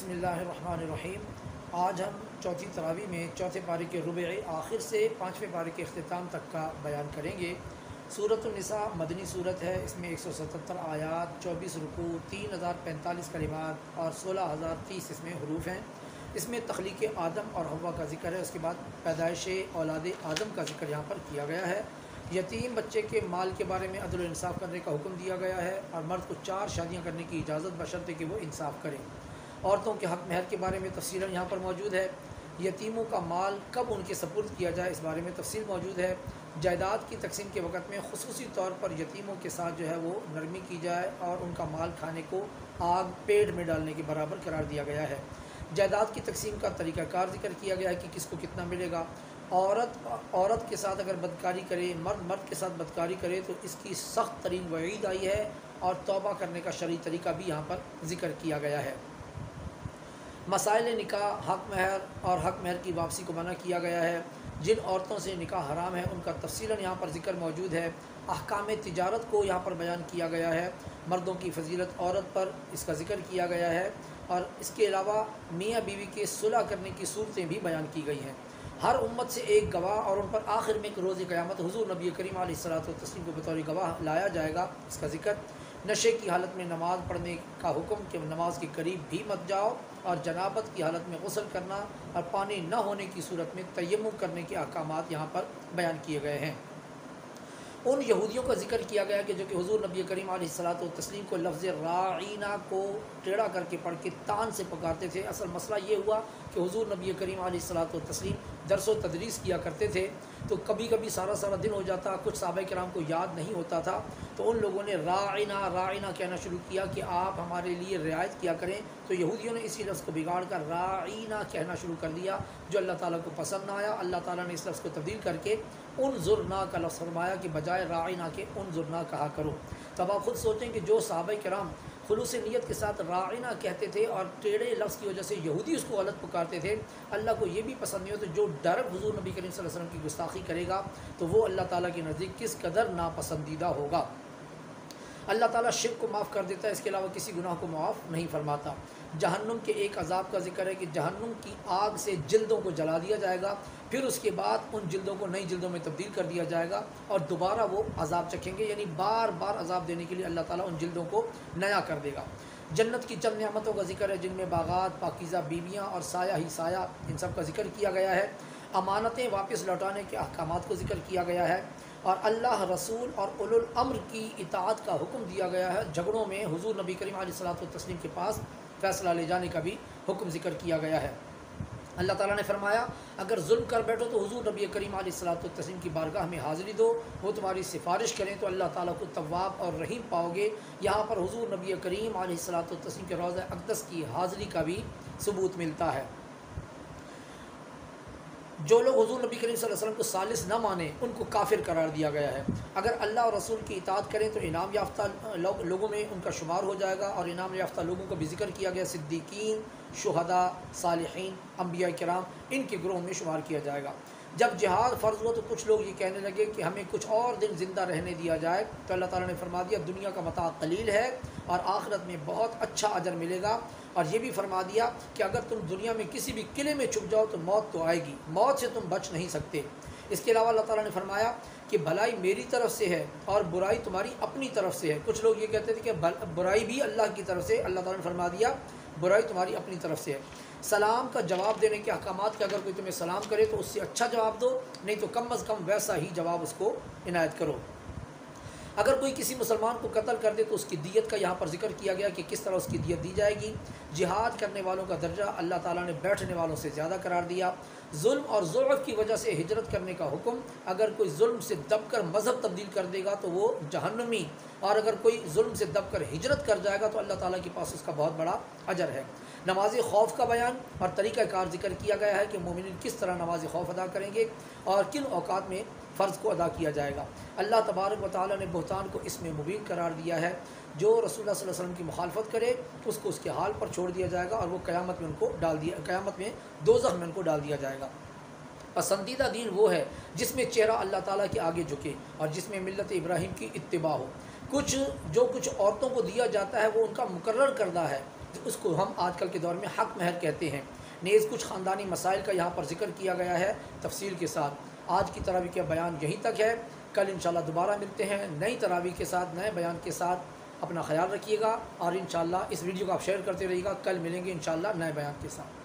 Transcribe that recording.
بسم اللہ الرحمن الرحیم۔ آج ہم چوتھی تراویح میں چوتھے پارے کے ربع آخر سے پانچویں پارے کے اختتام تک کا بیان کریں گے۔ سورۃ النساء مدنی صورت ہے، اس میں 177 آیات، 24 رکوع، 3045 کلمات اور 16030 اس میں حروف ہیں۔ اس میں تخلیق آدم اور حوا کا ذکر ہے، اس کے بعد پیدائش اولاد آدم کا ذکر یہاں پر کیا گیا ہے۔ یتیم بچے کے مال کے بارے میں عدل و انصاف کرنے کا حکم دیا گیا ہے، اور مرد کو 4 شادیاں کرنے کی اجازت بشرطے کہ وہ انصاف کرے۔ عورتوں کے حق مہر کے بارے میں تفصیلاً یہاں پر موجود ہے۔ یتیموں کا مال کب ان کے سپرد کیا جائے اس بارے میں تفصیل موجود ہے۔ جائیداد کی تقسیم کے وقت میں خصوصی طور پر یتیموں کے ساتھ جو ہے وہ نرمی کی جائے، اور ان کا مال کھانے کو آگ پیڑ میں ڈالنے کے برابر قرار دیا گیا ہے۔ جائیداد کی تقسیم کا طریقہ کار ذکر کیا گیا ہے کہ کس کو کتنا ملے گا۔ عورت کے ساتھ اگر بدکاری کرے، مرد کے ساتھ بدکاری کرے تو اس کی سخت ترین وعید آئی ہے، اور توبہ کرنے کا شرعی طریقہ بھی یہاں پر ذکر کیا گیا ہے۔ مسائل نکاح، حق مہر اور حق مہر کی واپسی کو منع کیا گیا ہے۔ جن عورتوں سے نکاح حرام ہے ان کا تفصیلاً یہاں پر ذکر موجود ہے۔ احکام تجارت کو یہاں پر بیان کیا گیا ہے۔ مردوں کی فضیلت عورت پر اس کا ذکر کیا گیا ہے، اور اس کے علاوہ میاں بیوی کے صلح کرنے کی صورتیں بھی بیان کی گئی ہیں۔ ہر امت سے ایک گواہ، اور ان پر آخر میں روز قیامت حضور نبی کریم علیہ الصلوۃ والتسلیم کو بطور گواہ لایا جائے گا، اس کا ذکر۔ نشے کی حالت میں نماز پڑھنے کا حکم کہ نماز کے قریب بھی مت جاؤ، اور جنابت کی حالت میں غسل کرنا اور پانی نہ ہونے کی صورت میں تیمم کرنے کے احکامات یہاں پر بیان کیے گئے ہیں۔ ان یہودیوں کا ذکر کیا گیا کہ جو کہ حضور نبی کریم علیہ الصلوۃ والتسلیم کو لفظ راعینا کو ٹیڑھا کر کے پڑھ کے تان سے پکارتے تھے۔ اصل مسئلہ یہ ہوا کہ حضور نبی کریم علیہ الصلوۃ والتسلیم درس و تدریس کیا کرتے تھے، تو کبھی کبھی سارا دن ہو جاتا، کچھ صحابہ کرام کو یاد نہیں ہوتا تھا، تو ان لوگوں نے راعینا کہنا شروع کیا کہ آپ ہمارے لیے رعایت کیا کریں، تو یہودیوں نے اسی لفظ کو بگاڑ کر راعینا کہنا شروع کر دیا، جو اللہ تعالیٰ کو پسند نہ آیا۔ اللہ تعالیٰ نے اس لفظ کو تبدیل کر کے انظرنا کا لفظ فرمایا کہ بجائے راعینا کے انظرنا کہا کرو۔ تب آپ خود سوچیں کہ جو صحابہ کرام خلوص نیت کے ساتھ راعینا کہتے تھے، اور ٹیڑھے لفظ کی وجہ سے یہودی اس کو غلط پکارتے تھے، اللہ کو یہ بھی پسند نہیں ہو، تو جو ڈائریکٹ حضور نبی کریم صلی اللہ علیہ وسلم کی گستاخی کرے گا تو وہ اللہ تعالیٰ کے نزدیک کس قدر ناپسندیدہ ہوگا۔ اللہ تعالیٰ شرک کو معاف کر دیتا ہے، اس کے علاوہ کسی گناہ کو معاف نہیں فرماتا۔ جہنم کے ایک عذاب کا ذکر ہے کہ جہنم کی آگ سے جلدوں کو جلا دیا جائے گا، پھر اس کے بعد ان جلدوں کو نئی جلدوں میں تبدیل کر دیا جائے گا، اور دوبارہ وہ عذاب چکھیں گے، یعنی بار بار عذاب دینے کے لیے اللہ تعالیٰ ان جلدوں کو نیا کر دے گا۔ جنت کی چند نعمتوں کا ذکر ہے، جن میں باغات، پاکیزہ بیویاں اور سایہ ہی سایہ، ان سب کا ذکر کیا گیا ہے۔ امانتیں واپس لوٹانے کے احکامات کو ذکر کیا گیا ہے، اور اللہ، رسول اور اولو الامر کی اطاعت کا حکم دیا گیا ہے۔ جھگڑوں میں حضور نبی کریم علیہ الصلوۃ والتسلیم کے پاس فیصلہ لے جانے کا بھی حکم ذکر کیا گیا ہے۔ اللہ تعالیٰ نے فرمایا اگر ظلم کر بیٹھو تو حضور نبی کریم علیہ الصلوۃ والتسلیم کی بارگاہ میں حاضری دو، وہ تمہاری سفارش کریں تو اللہ تعالیٰ کو تواب اور رحیم پاؤ گے۔ یہاں پر حضور نبی کریم علیہ الصلوۃ والتسلیم کے روضہ اقدس کی حاضری کا بھی ثبوت ملتا ہے۔ جو لوگ حضور نبی کریم صلی اللہ علیہ وسلم کو ثالث نہ مانیں ان کو کافر قرار دیا گیا ہے۔ اگر اللہ اور رسول کی اطاعت کریں تو انعام یافتہ لوگوں میں ان کا شمار ہو جائے گا، اور انعام یافتہ لوگوں کا بھی ذکر کیا گیا، صدیقین، شہداء، صالحین، انبیاء کرام، ان کے گروہ میں شمار کیا جائے گا۔ جب جہاد فرض ہوا تو کچھ لوگ یہ کہنے لگے کہ ہمیں کچھ اور دن زندہ رہنے دیا جائے، تو اللہ تعالیٰ نے فرما دیا دنیا کا متاع قلیل ہے اور آخرت میں بہت اچھا اجر ملے گا، اور یہ بھی فرما دیا کہ اگر تم دنیا میں کسی بھی قلعے میں چھپ جاؤ تو موت تو آئے گی، موت سے تم بچ نہیں سکتے۔ اس کے علاوہ اللہ تعالیٰ نے فرمایا کہ بھلائی میری طرف سے ہے اور برائی تمہاری اپنی طرف سے ہے۔ کچھ لوگ یہ کہتے تھے کہ برائی بھی اللہ کی طرف سے، اللہ تعالیٰ نے فرما دیا برائی تمہاری اپنی طرف سے ہے۔ سلام کا جواب دینے کے احکامات کہ اگر کوئی تمہیں سلام کرے تو اس سے اچھا جواب دو، نہیں تو کم از کم ویسا ہی جواب اس کو عنایت کرو۔ اگر کوئی کسی مسلمان کو قتل کر دے تو اس کی دیت کا یہاں پر ذکر کیا گیا کہ کس طرح اس کی دیت دی جائے گی۔ جہاد کرنے والوں کا درجہ اللہ تعالیٰ نے بیٹھنے والوں سے زیادہ قرار دیا۔ ظلم اور ضعف کی وجہ سے ہجرت کرنے کا حکم، اگر کوئی ظلم سے دب کر مذہب تبدیل کر دے گا تو وہ جہنمی، اور اگر کوئی ظلم سے دب کر ہجرت کر جائے گا تو اللہ تعالیٰ کے پاس اس کا بہت بڑا اجر ہے۔ نماز خوف کا بیان اور طریقہ کار ذکر کیا گیا ہے کہ مومنین کس طرح نماز خوف ادا کریں گے اور کن اوقات میں فرض کو ادا کیا جائے گا۔ اللہ تبارک و تعالیٰ نے بہتان کو اس میں مبین قرار دیا ہے۔ جو رسول اللہ صلی اللہ علیہ وسلم کی مخالفت کرے اس کو اس کے حال پر چھوڑ دیا جائے گا، اور وہ قیامت میں دوزخ میں ان کو ڈال دیا جائے گا۔ پسندیدہ دین وہ ہے جس میں چہرہ اللہ تعالیٰ کے آگے جھکے اور جس میں ملت ابراہیم کی اتباع ہو۔ جو کچھ عورتوں کو دیا جاتا ہے وہ ان کا مقرر کردہ ہے، اس کو ہم آج کل کے دور میں حق مہر کہتے ہیں۔ نیز کچھ خاندانی مسائل کا یہاں پر ذکر کیا گیا ہے تفصیل کے ساتھ۔ آج کی تراویح کا بیان یہیں تک ہے، کل انشاءاللہ دوبارہ ملتے ہیں نئی تراویح کے ساتھ، نئے بیان کے ساتھ۔ اپنا خیال رکھیے گا اور انشاءاللہ اس ویڈیو کو آپ شیئر کرتے رہیے گا، کل ملیں گے انشاءاللہ نئے بیان کے ساتھ۔